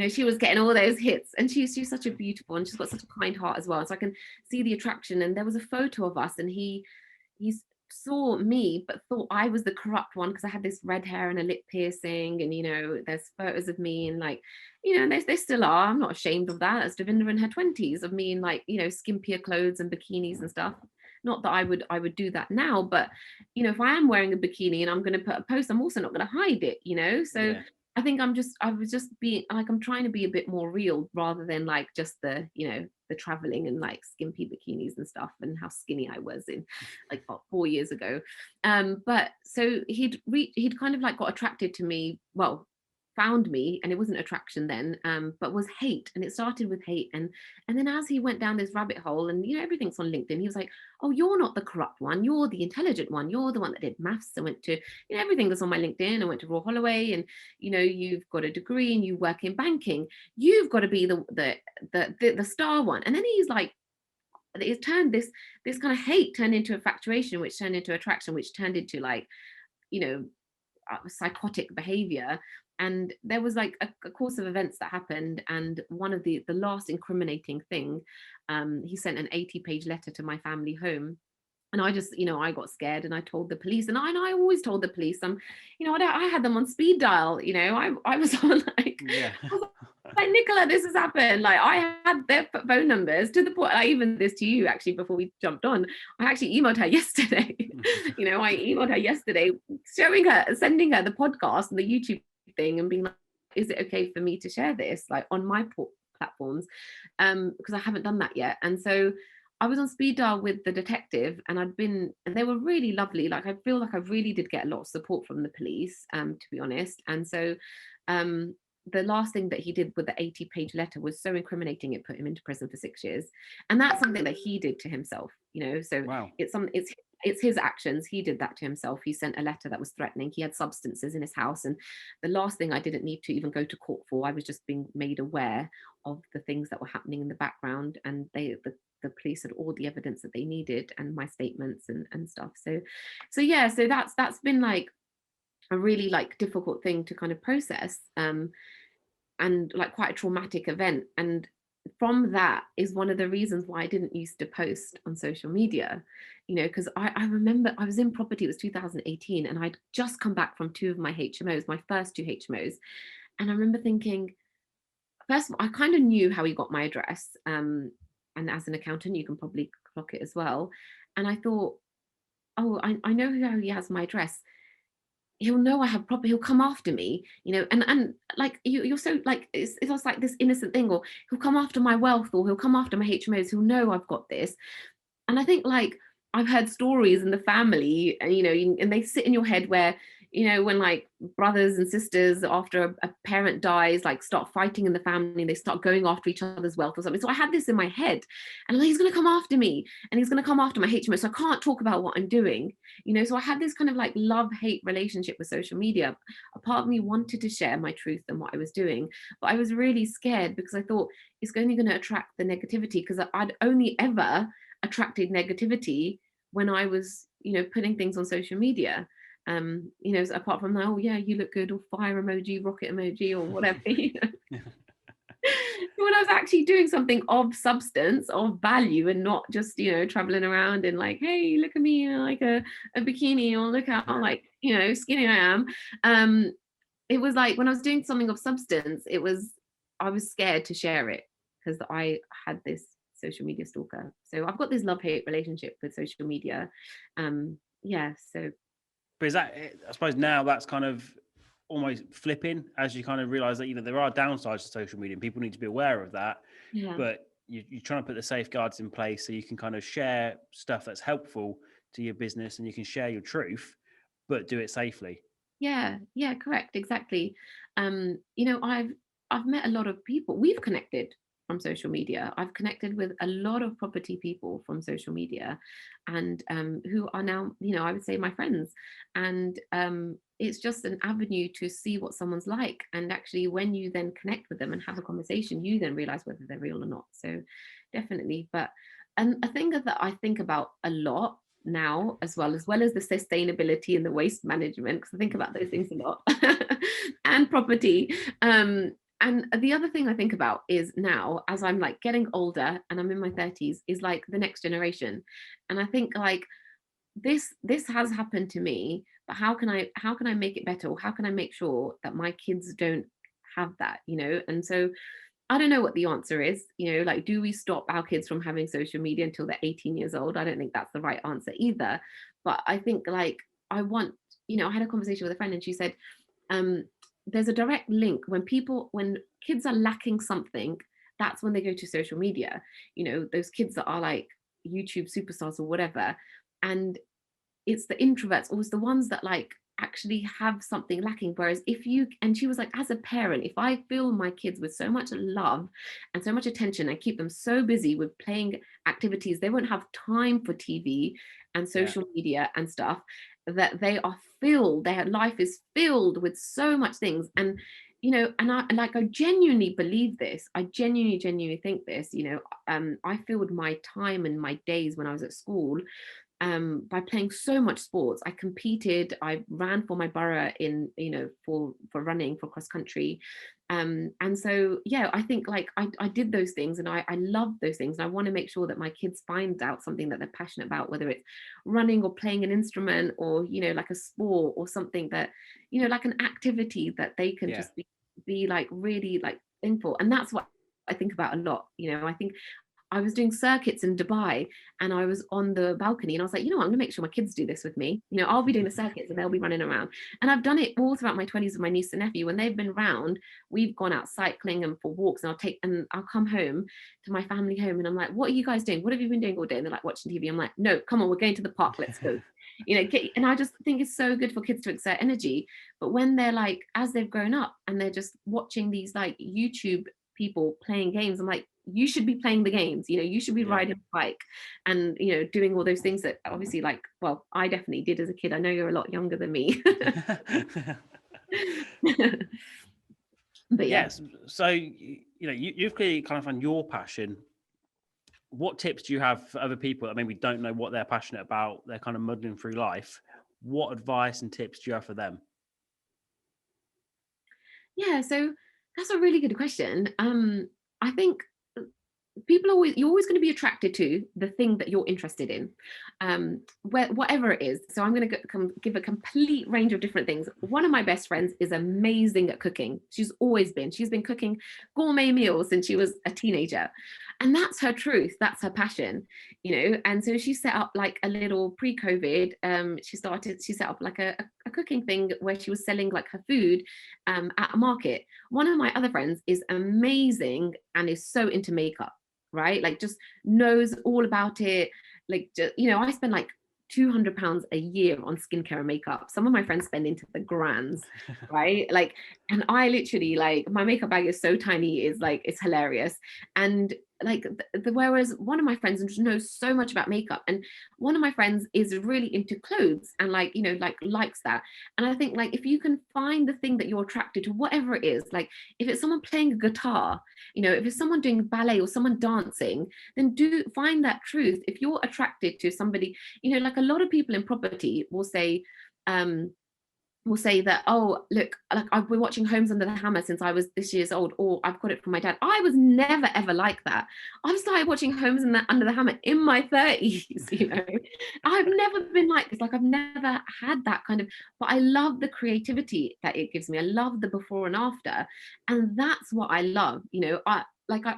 She was getting all those hits, and she's such a beautiful, and she's got such a kind heart as well. So I can see the attraction. And there was a photo of us, and he's saw me but thought I was the corrupt one because I had this red hair and a lip piercing. And there's photos of me, and like they still are. I'm not ashamed of that. As Davinder in her 20s, of me in like skimpier clothes and bikinis and stuff. Not that I would do that now, but if I am wearing a bikini and I'm going to put a post, I'm also not going to hide it. So Yeah. I think I was just being like, I'm trying to be a bit more real rather than like just the traveling and like skimpy bikinis and stuff, and how skinny I was in like about 4 years ago. But so he'd kind of like got attracted to me, well, found me, and it wasn't attraction then, but was hate. And it started with hate. And then as he went down this rabbit hole, and everything's on LinkedIn, he was like, oh, you're not the corrupt one, you're the intelligent one, you're the one that did maths and went to everything that's on my LinkedIn. I went to Royal Holloway, and you've got a degree and you work in banking, you've got to be the star one. And then he's like, it turned this kind of hate turned into infatuation, which turned into attraction, which turned into like you know psychotic behavior. And there was like a course of events that happened, and one of the last incriminating thing, he sent an 80-page letter to my family home. And I just, I got scared, and I told the police. And I always told the police, I had them on speed dial. I was on like, Yeah. I was like, Nicola, this has happened. Like, I had their phone numbers, to the point. I even this to you actually before we jumped on. I actually emailed her yesterday. I emailed her yesterday, sending her the podcast and the YouTube thing, and being like, is it okay for me to share this like on my platforms? Because I haven't done that yet. And so I was on speed dial with the detective, and and they were really lovely. Like, I feel like I really did get a lot of support from the police, to be honest. And so, the last thing that he did with the 80-page letter was so incriminating, it put him into prison for 6 years. And that's something that he did to himself, So Wow. it's his actions. He did that to himself. He sent a letter that was threatening. He had substances in his house, and the last thing I didn't need to even go to court for. I was just being made aware of the things that were happening in the background, and the police had all the evidence that they needed, and my statements and stuff. So yeah, so that's been like a really like difficult thing to kind of process, and like quite a traumatic event. And from that is one of the reasons why I didn't used to post on social media, because I remember I was in property, it was 2018, and I'd just come back from two of my HMOs, my first two HMOs. And I remember thinking, first of all, I kind of knew how he got my address. And as an accountant, you can probably clock it as well. And I thought, oh, I know how he has my address. he'll know I have proper, he'll come after me, you know, and like you're so like, it's also like this innocent thing, or he'll come after my wealth, or he'll come after my HMOs, he'll know I've got this. And I think like I've heard stories in the family, and you know, and they sit in your head where, you know, when like brothers and sisters after a parent dies, like start fighting in the family, and they start going after each other's wealth or something. So I had this in my head, and I'm like, he's going to come after me, and he's going to come after my HMO, so I can't talk about what I'm doing, you know. So I had this kind of like love-hate relationship with social media. A part of me wanted to share my truth and what I was doing, but I was really scared because I thought it's only going to attract the negativity, because I'd only ever attracted negativity when I was, you know, putting things on social media. You know, so apart from that, oh yeah, you look good, or fire emoji, rocket emoji, or whatever. You know? When I was actually doing something of substance, of value, and not just, you know, traveling around and like, hey, look at me in like a bikini, or look how like, you know, skinny I am. It was like when I was doing something of substance, I was scared to share it because I had this social media stalker. So I've got this love-hate relationship with social media. Yeah, so But is that, I suppose now that's kind of almost flipping as you kind of realize that, you know, there are downsides to social media and people need to be aware of that. yeah. But you're trying to put the safeguards in place so you can kind of share stuff that's helpful to your business and you can share your truth, but do it safely. Yeah, correct, exactly. You know, I've met a lot of people. We've connected from social media. I've connected with a lot of property people from social media, and who are now, you know, I would say my friends. And it's just an avenue to see what someone's like. And actually, when you then connect with them and have a conversation, you then realize whether they're real or not. So definitely. But and a thing that I think about a lot now, as well as the sustainability and the waste management, because I think about those things a lot, and property. And the other thing I think about is now, as I'm like getting older and I'm in my 30s, is like the next generation. And I think like this has happened to me, but how can I make it better, or how can I make sure that my kids don't have that, you know? And so I don't know what the answer is. You know, like, do we stop our kids from having social media until they're 18 years old? I don't think that's the right answer either. But I think, like, I want, you know, I had a conversation with a friend and she said, um, there's a direct link when kids are lacking something, that's when they go to social media. You know, those kids that are like YouTube superstars or whatever. And it's the introverts, or it's the ones that like actually have something lacking. Whereas if you, and she was like, as a parent, if I fill my kids with so much love and so much attention and keep them so busy with playing activities, they won't have time for TV and Yeah. social media and stuff, that they are filled, their life is filled with so much things. And you know, and I genuinely believe this. I genuinely think this. You know, I filled my time and my days when I was at school by playing so much sports. I competed, I ran for my borough in, you know, for running, for cross country. And so, yeah, I think like I did those things, and I love those things. And I want to make sure that my kids find out something that they're passionate about, whether it's running or playing an instrument, or, you know, like a sport or something that, you know, like an activity that they can Yeah. just be like really like thankful. And that's what I think about a lot. You know, I think I was doing circuits in Dubai, and I was on the balcony, and I was like, you know what, I'm gonna make sure my kids do this with me. You know, I'll be doing the circuits and they'll be running around. And I've done it all throughout my 20s with my niece and nephew. When they've been round, we've gone out cycling and for walks, and I'll come home to my family home, and I'm like, what are you guys doing? What have you been doing all day? And they're like, watching TV. I'm like, no, come on, we're going to the park, let's go. You know, and I just think it's so good for kids to exert energy. But when they're like, as they've grown up and they're just watching these like YouTube people playing games, I'm like, you should be playing the games, you know, you should be Yeah. riding a bike and, you know, doing all those things that obviously, like, well, I definitely did as a kid. I know you're a lot younger than me. But yeah. Yes. So, you know, you've clearly kind of found your passion. What tips do you have for other people that maybe don't know what they're passionate about? They're kind of muddling through life. What advice and tips do you have for them? Yeah, so that's a really good question. I think people always, you're always going to be attracted to the thing that you're interested in, whatever it is. So I'm going to give a complete range of different things. One of my best friends is amazing at cooking. She's been cooking gourmet meals since she was a teenager, and that's her truth, that's her passion, you know. And so she set up like a little pre-COVID, she set up like a a cooking thing where she was selling like her food at a market. One of my other friends is amazing and is so into makeup, right? Like just knows all about it. Like, just, you know, I spend like £200 a year on skincare and makeup. Some of my friends spend into the grands, right? Like, and I literally, like, my makeup bag is so tiny, is like, it's hilarious. And like whereas one of my friends knows so much about makeup, and one of my friends is really into clothes and, like, you know, like likes that. And I think, like, if you can find the thing that you're attracted to, whatever it is, like if it's someone playing a guitar, you know, if it's someone doing ballet or someone dancing, then do find that truth. If you're attracted to somebody, you know, like a lot of people in property um will say that, oh, look, like I've been watching Homes Under the Hammer since I was this years old, or I've got it from my dad. I was never ever like that. I've started watching Homes Under the Hammer in my 30s, you know. I've never been like this. Like, I've never had that kind of, but I love the creativity that it gives me. I love the before and after. And that's what I love, you know. I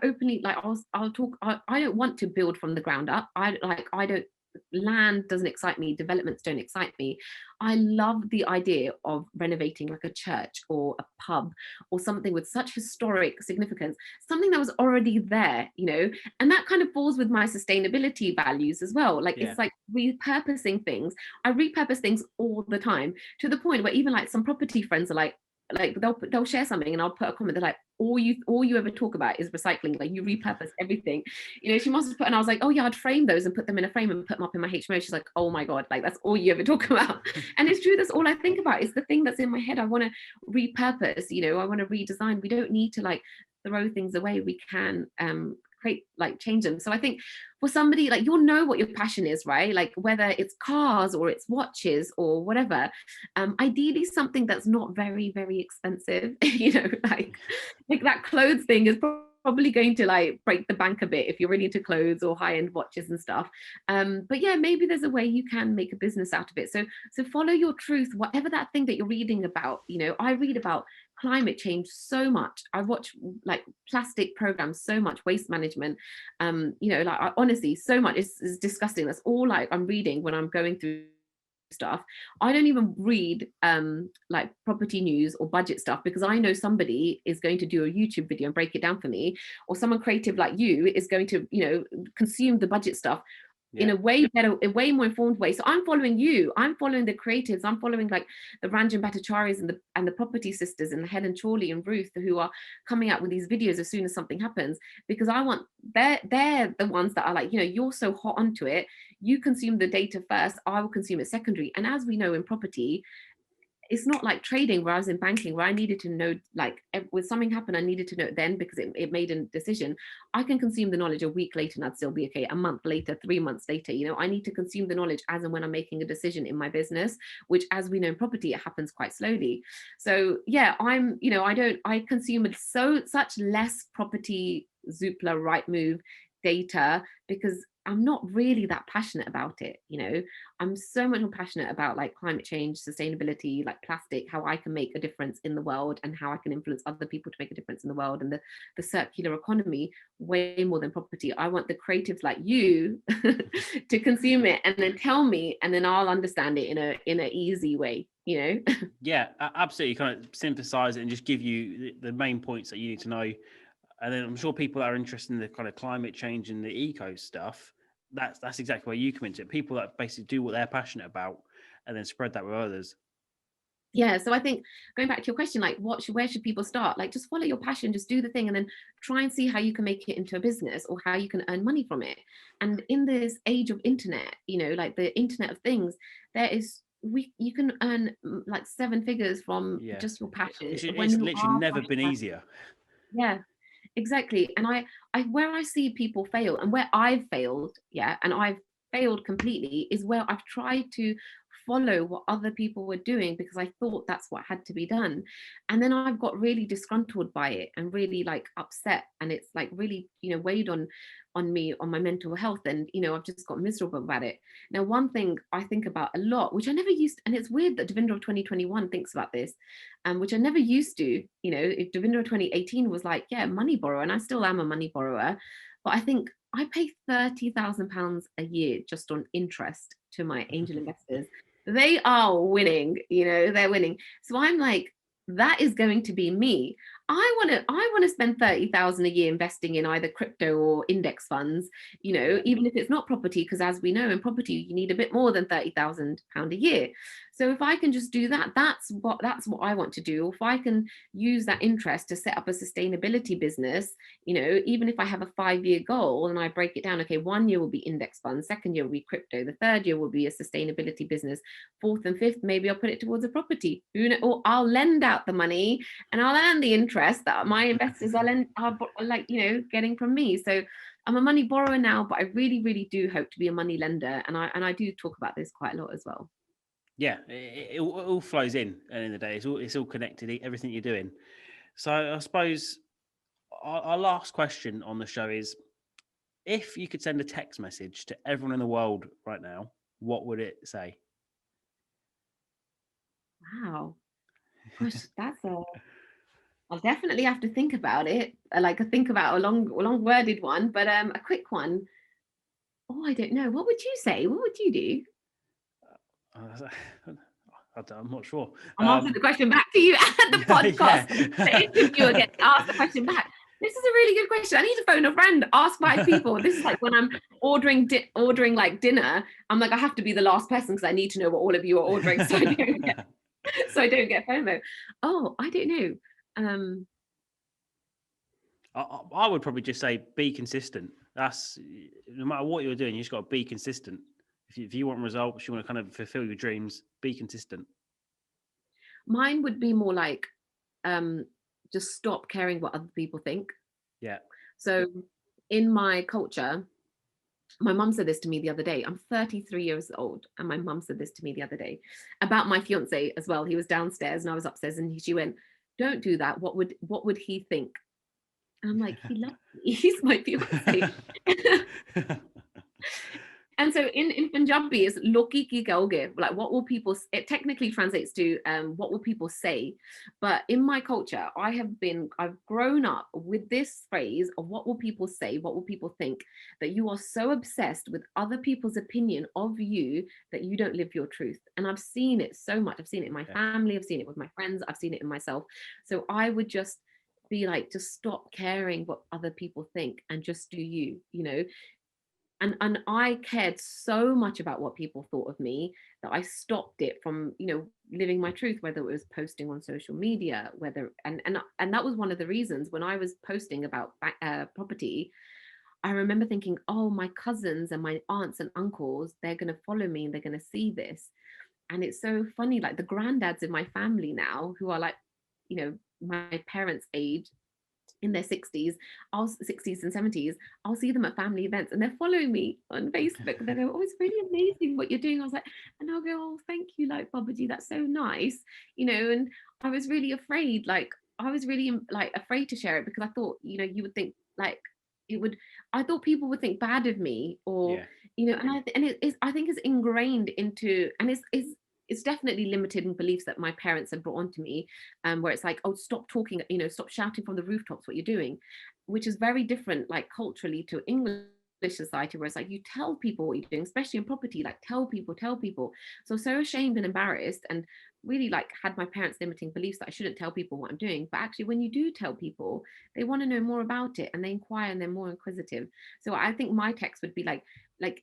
openly, like, I'll talk, I don't want to build from the ground up. I don't, land doesn't excite me, developments don't excite me. I love the idea of renovating like a church or a pub or something with such historic significance, something that was already there, you know. And that kind of falls with my sustainability values as well. Like, Yeah. it's like repurposing things. I repurpose things all the time, to the point where even like some property friends are like they'll share something and I'll put a comment. They're like, all you ever talk about is recycling. Like, you repurpose everything. You know, she must have put, and I was like, oh yeah, I'd frame those and put them in a frame and put them up in my HMO. She's like, oh my God, like that's all you ever talk about. And it's true, that's all I think about. It's the thing that's in my head. I want to repurpose, you know, I want to redesign. We don't need to like throw things away. We can create, like, change them. So I think for somebody, like, you'll know what your passion is, right? Like, whether it's cars or it's watches or whatever, ideally something that's not very, very expensive. You know, like that clothes thing is probably going to like break the bank a bit if you're really into clothes or high-end watches and stuff. But yeah, maybe there's a way you can make a business out of it. So follow your truth, whatever that thing that you're reading about. You know, I read about climate change so much. I watch like plastic programs so much, waste management. You know, like, honestly, so much is disgusting. That's all like I'm reading when I'm going through stuff. I don't even read like property news or budget stuff, because I know somebody is going to do a YouTube video and break it down for me, or someone creative like you is going to, you know, consume the budget stuff in a way better, a way more informed way. So I'm following you. I'm following the creatives. I'm following like the Ranjan Bhattacharya's and the property sisters and Helen Chorley and Ruth, who are coming out with these videos as soon as something happens, because I want, they're the ones that are like, you know, you're so hot onto it. You consume the data first. I will consume it secondary. And as we know in property, it's not like trading where I was in banking, where I needed to know, like, when something happened, I needed to know it then because it made a decision. I can consume the knowledge a week later and I'd still be okay. A month later, 3 months later, you know, I need to consume the knowledge as and when I'm making a decision in my business, which, as we know in property, it happens quite slowly. So yeah, I consume such less property, Zoopla, Rightmove data, because I'm not really that passionate about it. You know, I'm so much more passionate about like climate change, sustainability, like plastic, how I can make a difference in the world and how I can influence other people to make a difference in the world, and the circular economy, way more than property. I want the creatives like you to consume it and then tell me, and then I'll understand it in a easy way, you know. Yeah, absolutely. Kind of synthesize it and just give you the main points that you need to know. And then I'm sure people that are interested in the kind of climate change and the eco stuff, that's exactly where you come into it. People that basically do what they're passionate about and then spread that with others. Yeah, so I think, going back to your question, like, where should people start? Like, just follow your passion, just do the thing, and then try and see how you can make it into a business or how you can earn money from it. And in this age of internet, you know, like the internet of things, you can earn like 7 figures from just your passion when It's you literally are never been passionate. easier. Yeah, exactly. And I where I see people fail, and where I've failed, yeah, and I've failed completely, is where I've tried to follow what other people were doing because I thought that's what had to be done. And then I've got really disgruntled by it and really like upset, and it's like really, you know, weighed on me, on my mental health, and you know, I've just got miserable about it. Now, one thing I think about a lot, which I never used, and it's weird that Davinder of 2021 thinks about this, which I never used to. You know, if Davinder of 2018 was like, yeah, money borrower, and I still am a money borrower, but I think I pay £30,000 a year just on interest to my angel investors. They are winning, they're winning. So I'm like, that is going to be me. I want to spend 30,000 a year investing in either crypto or index funds, Yeah. even if it's not property, because as we know, in property you need a bit more than £30,000 a year. So if I can just do that, that's what I want to do. Or if I can use that interest to set up a sustainability business, even if I have a 5-year goal and I break it down, okay, 1 year will be index funds, second year will be crypto, the third year will be a sustainability business, fourth and fifth, maybe I'll put it towards a property. Or I'll lend out the money and I'll earn the interest that my investors are like, getting from me. So I'm a money borrower now, but I really, really do hope to be a money lender. And I do talk about this quite a lot as well. Yeah, it all flows in at the end of the day. It's all connected, everything you're doing. So I suppose our last question on the show is, if you could send a text message to everyone in the world right now, what would it say? Wow. Gosh, I'll definitely have to think about it. Like think about a long worded one, but a quick one. Oh, I don't know. What would you say? What would you do? I'm not sure. I'm asking the question back to you at the podcast. The interviewer gets asked the question back. This is a really good question. I need to phone a friend, ask 5 people. This is like when I'm ordering like dinner. I'm like, I have to be the last person because I need to know what all of you are ordering, so I don't get FOMO. Oh, I don't know. I would probably just say be consistent. That's, no matter what you're doing, you just got to be consistent. If you want results, you want to kind of fulfill your dreams, be consistent. Mine would be more like just stop caring what other people think. Yeah. So in my culture, my mum said this to me the other day. I'm 33 years old, and my mum said this to me the other day about my fiance as well. He was downstairs and I was upstairs, and she went, "Don't do that. What would he think?" And I'm like, "He loves me. He's my fiance." And so in Punjabi is loki ki kahoge, like what will people, it technically translates to what will people say. But in my culture, I've grown up with this phrase of what will people say, what will people think, that you are so obsessed with other people's opinion of you that you don't live your truth. And I've seen it so much. I've seen it in my family, I've seen it with my friends, I've seen it in myself. So I would just be like, just stop caring what other people think and just do you. And I cared so much about what people thought of me that I stopped it from, living my truth, whether it was posting on social media, whether and that was one of the reasons when I was posting about property. I remember thinking, oh, my cousins and my aunts and uncles, they're going to follow me and they're going to see this. And it's so funny, like the granddads in my family now, who are like, my parents' age, in their 60s, 60s and 70s, I'll see them at family events and they're following me on Facebook. And they go, "Oh, it's really amazing what you're doing." I was like, and I'll go, "Oh, thank you, like Babaji, that's so nice." And I was really afraid, I was really like afraid to share it because I thought, you would think like I thought people would think bad of me, or Yeah. and it is, I think it's ingrained into, and it's definitely limited in beliefs that my parents had brought onto me, where it's like, oh, stop talking, stop shouting from the rooftops what you're doing, which is very different, like culturally, to English society, where it's like you tell people what you're doing, especially in property, like tell people. So ashamed and embarrassed, and really like had my parents limiting beliefs that I shouldn't tell people what I'm doing. But actually, when you do tell people, they want to know more about it and they inquire and they're more inquisitive. So I think my text would be like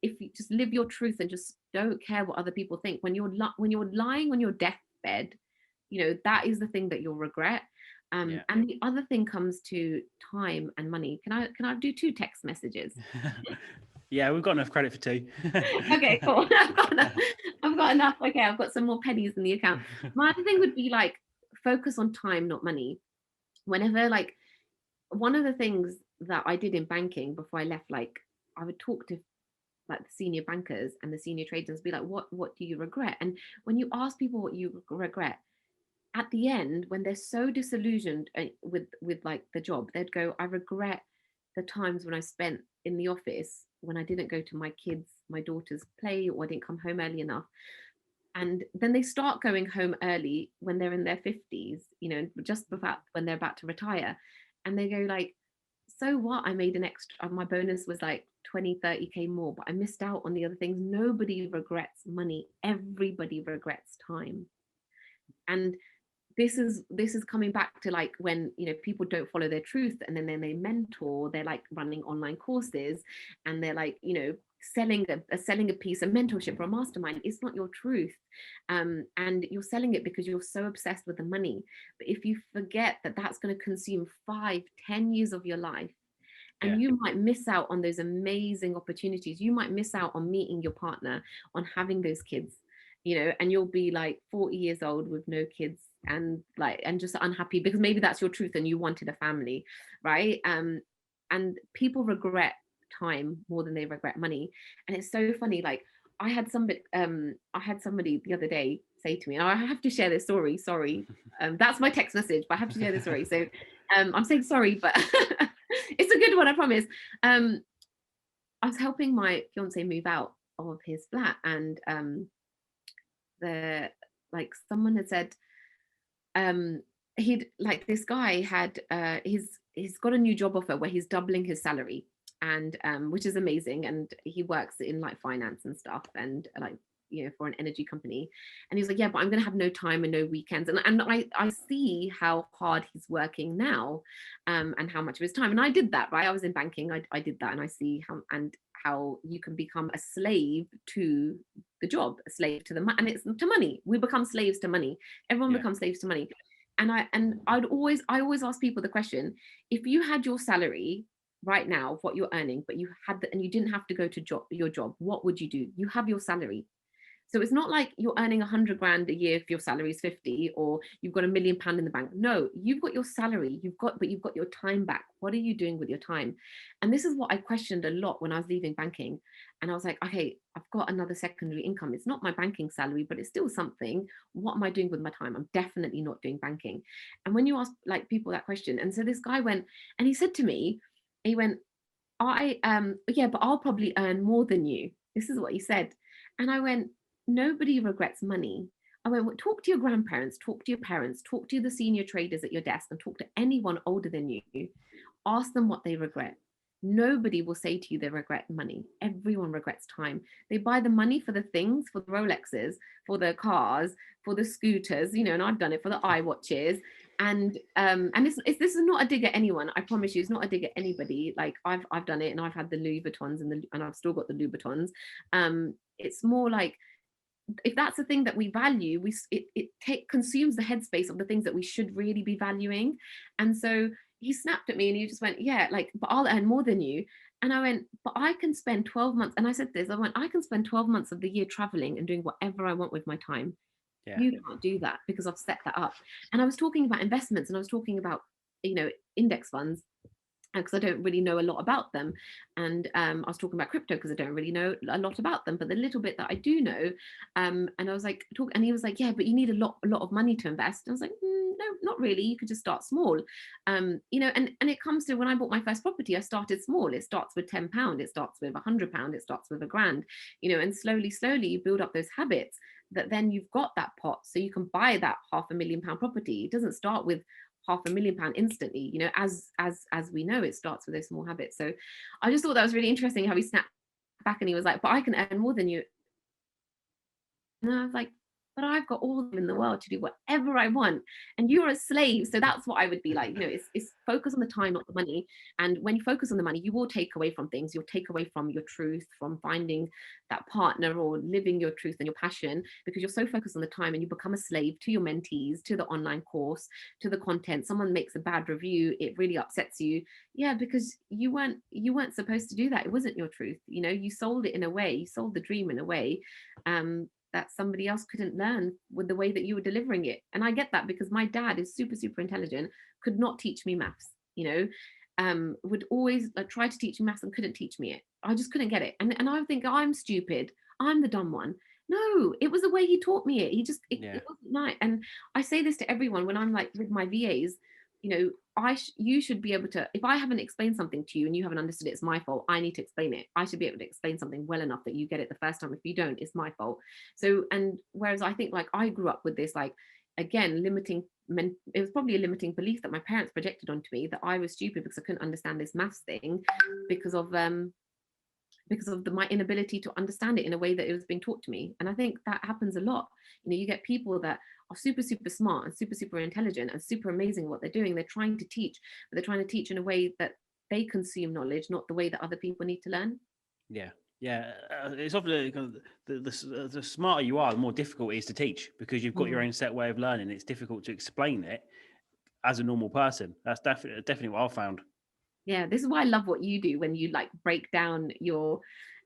if you just live your truth and just don't care what other people think. When you're lying on your deathbed, that is the thing that you'll regret. Yeah. And the other thing comes to time and money. Can I do 2 text messages? Yeah, we've got enough credit for 2. Okay, cool. I've got enough. Okay, I've got some more pennies in the account. My other thing would be like focus on time, not money. Whenever, like, one of the things that I did in banking before I left, like I would talk to like the senior bankers and the senior traders, be like, what do you regret? And when you ask people what you regret, at the end, when they're so disillusioned with like the job, they'd go, "I regret the times when I spent in the office when I didn't go to my daughter's play, or I didn't come home early enough." And then they start going home early when they're in their 50s, just about when they're about to retire, and they go like, so what? I made an extra, my bonus was like 20, 30K more, but I missed out on the other things. Nobody regrets money. Everybody regrets time. And this is coming back to like when, you know, people don't follow their truth, and then they mentor, they're like running online courses, and they're like, you know, selling a piece of mentorship or a mastermind. It's not your truth, and you're selling it because you're so obsessed with the money. But if you forget that that's going to consume 5, 10 years of your life, and you might miss out on those amazing opportunities, you might miss out on meeting your partner, on having those kids, you know, and you'll be like 40 years old with no kids, and like, and just unhappy because maybe that's your truth and you wanted a family, right? And people regret time more than they regret money. And it's so funny, like I had somebody the other day say to me, and I have to share this story, sorry, that's my text message, but I have to share this story. So I'm saying sorry, but it's a good one, I promise. I was helping my fiance move out of his flat, and the like someone had said, he'd like, this guy had he's got a new job offer where he's doubling his salary, and which is amazing, and he works in like finance and stuff, and like, you know, for an energy company. And he's like, yeah, but I'm gonna have no time and no weekends. And I see how hard he's working now, and how much of his time. And I did that, right? I was in banking, I did that, and I see how you can become a slave to the job, a slave to the money, and it's to money. We become slaves to money. Everyone becomes slaves to money. And I always ask people the question: if you had your salary right now of what you're earning, but you had and you didn't have to go to your job, what would you do? You have your salary. So it's not like you're earning 100 grand a year if your salary is 50, or you've got £1 million in the bank. No, you've got your salary, but you've got your time back. What are you doing with your time? And this is what I questioned a lot when I was leaving banking. And I was like, okay, I've got another secondary income. It's not my banking salary, but it's still something. What am I doing with my time? I'm definitely not doing banking. And when you ask like people that question, and so this guy went, and he said to me, he went, yeah, but I'll probably earn more than you. This is what he said. And I went, nobody regrets money. I went, well, talk to your grandparents, talk to your parents, talk to the senior traders at your desk, and talk to anyone older than you. Ask them what they regret. Nobody will say to you they regret money. Everyone regrets time. They buy the money for the things, for the Rolexes, for the cars, for the scooters, you know, and I've done it for the iWatches. And this is not a dig at anyone. I promise you, it's not a dig at anybody. Like I've done it, and I've had the Louis Vuittons, and I've still got the Louis Vuittons. It's more like, if that's the thing that we value, it consumes the headspace of the things that we should really be valuing. And so he snapped at me, and he just went, yeah, like, but I'll earn more than you. And I went, but I can spend 12 months. And I said this, I went, I can spend 12 months of the year traveling and doing whatever I want with my time. You can't do that, because I've set that up. And I was talking about investments, and I was talking about, you know, index funds, because I don't really know a lot about them. And I was talking about crypto because I don't really know a lot about them, but the little bit that I do know, and I was like, and he was like, yeah, but you need a lot of money to invest. And I was like, no, not really. You could just start small. You know, and it comes to, when I bought my first property, I started small. It starts with £10, it starts with £100, it starts with £1,000, you know, and slowly you build up those habits, that then you've got that pot, so you can buy that £500,000 property. It doesn't start with £500,000 instantly, you know, as we know, it starts with those small habits. So I just thought that was really interesting how he snapped back, and he was like, but I can earn more than you. And I was like, but I've got all of them in the world to do whatever I want, and you're a slave. So that's what I would be like, you know, it's focus on the time, not the money. And when you focus on the money, you will take away from things. You'll take away from your truth, from finding that partner, or living your truth and your passion, because you're so focused on the time, and you become a slave to your mentees, to the online course, to the content. Someone makes a bad review, it really upsets you. Yeah, because you weren't supposed to do that. It wasn't your truth. You know, you sold it in a way, you sold the dream in a way, that somebody else couldn't learn with the way that you were delivering it. And I get that, because my dad is super intelligent, could not teach me maths, you know, would always like try to teach me maths and couldn't teach me it. I just couldn't get it. And I think I'm stupid, I'm the dumb one. No, it was the way he taught me it. It wasn't right. And I say this to everyone when I'm like with my VAs, you know, you should be able to, if I haven't explained something to you and you haven't understood it, it's my fault. I need to explain it. I should be able to explain something well enough that you get it the first time. If you don't, it's my fault. So, and whereas I think like I grew up with this, like, again, limiting it was probably a limiting belief that my parents projected onto me, that I was stupid because I couldn't understand this maths thing because of my inability to understand it in a way that it was being taught to me. And I think that happens a lot. You get people that are super, super smart and super, super intelligent and super amazing at what they're doing. They're trying to teach, but they're trying to teach in a way that they consume knowledge, not the way that other people need to learn. Yeah. It's often the smarter you are, the more difficult it is to teach, because you've got your own set way of learning. It's difficult to explain it as a normal person. That's definitely what I found. Yeah, this is why I love what you do when you like break down your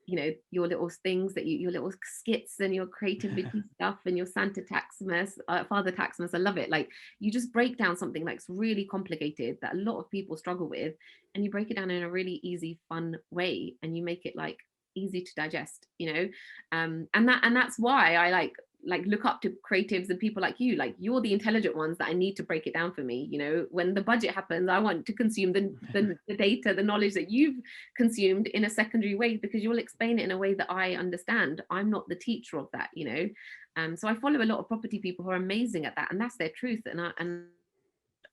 little things that your little skits and your creativity stuff and your Father Taxmas. I love it. Like, you just break down something that's really complicated that a lot of people struggle with, and you break it down in a really easy, fun way, and you make it like easy to digest, and that's why I like look up to creatives and people like you. Like, you're the intelligent ones that I need to break it down for me. When the budget happens, I want to consume the data, the knowledge that you've consumed in a secondary way, because you'll explain it in a way that I understand. I'm not the teacher of that. So I follow a lot of property people who are amazing at that, and that's their truth, and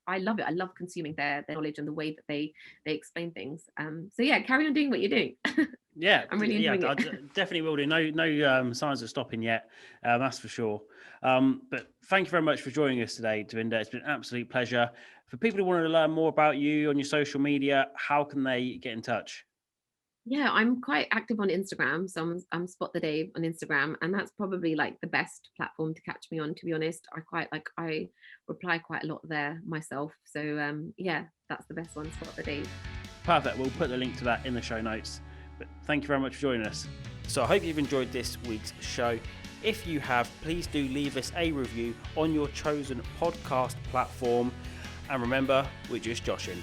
I love it. I love consuming their knowledge and the way that they explain things. So yeah, carry on doing what you're doing. Yeah, I'm really enjoying I it. definitely will do. No signs of stopping yet, that's for sure. But thank you very much for joining us today, Davinder. It's been an absolute pleasure. For people who want to learn more about you on your social media, how can they get in touch? Yeah, I'm quite active on Instagram. So I'm Spot the Dave on Instagram, and that's probably like the best platform to catch me on, to be honest. I reply quite a lot there myself. So yeah, that's the best one, Spot the Dave. Perfect. We'll put the link to that in the show notes. But thank you very much for joining us. So I hope you've enjoyed this week's show. If you have, please do leave us a review on your chosen podcast platform. And remember, we're just Joshin.